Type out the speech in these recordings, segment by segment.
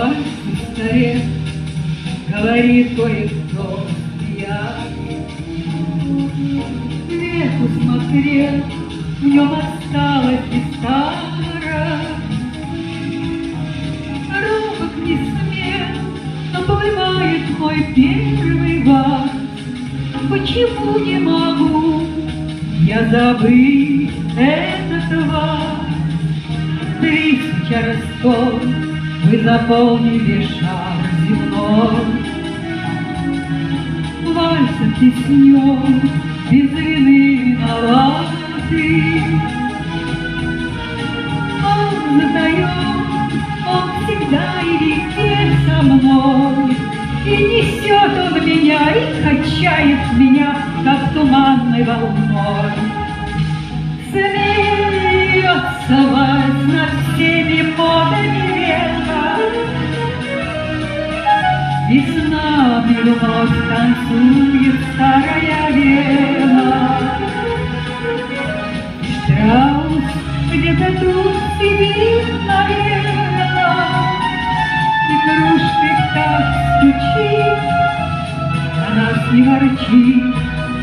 вальс в старе, говорит кое-кто, я сверху смотрел, в нем осталась и старость. Робок не смел, но плывает мой первый вальс. Почему не могу я забыть этот вальс? 1000 ростов вы заполнили шар земной. Вальсом теснем, без вины виноваты. Он задает, он всегда и везде со мной. И несет он меня, и качает меня, как туманной волной. Смеется вальс над всеми модами века, и с нами вновь танцует старая вена. Штраус где-то тут сидит, наверное, и кружкой так стучит, а нас не ворчит,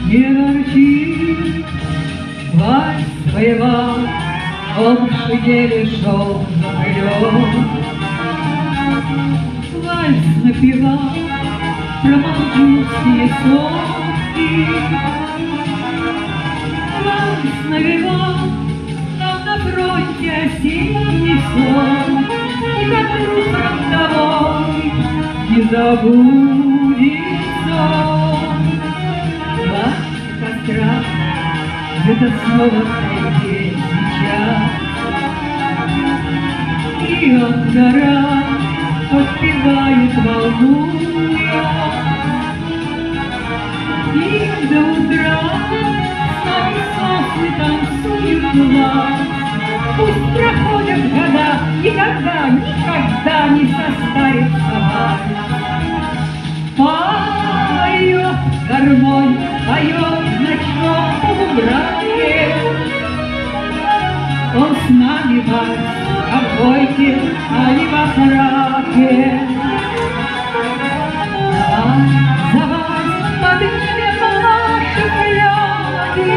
не ворчит. Вальс воевал, он в шеделе шел запылен. Вальс напевал про молчунские сопки. Вальс навевал нам на фронте осенний сон, и как друг фронтовой не забудется он. Вальс костра где-то снова в тайге сейчас, и от гора подпевает волнуя. И до утра с нами сосны танцуют вальс. Пусть проходят года, никогда, никогда не состарится вальс. Поет гармонь, поет в ночном полумраке. Он с нами вальс, а в бойке, а не во фраке. За вальс поднимем наши взгляды,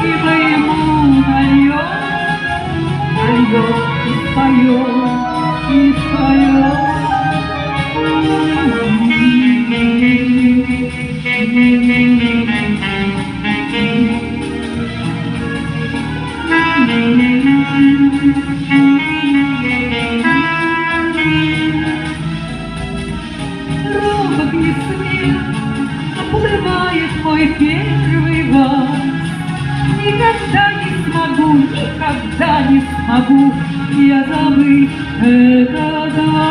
и мы ему нальем, и споем, и споем. Робок не смел, оплывает мой первый вальс. Никогда не смогу я забыть этот вальс.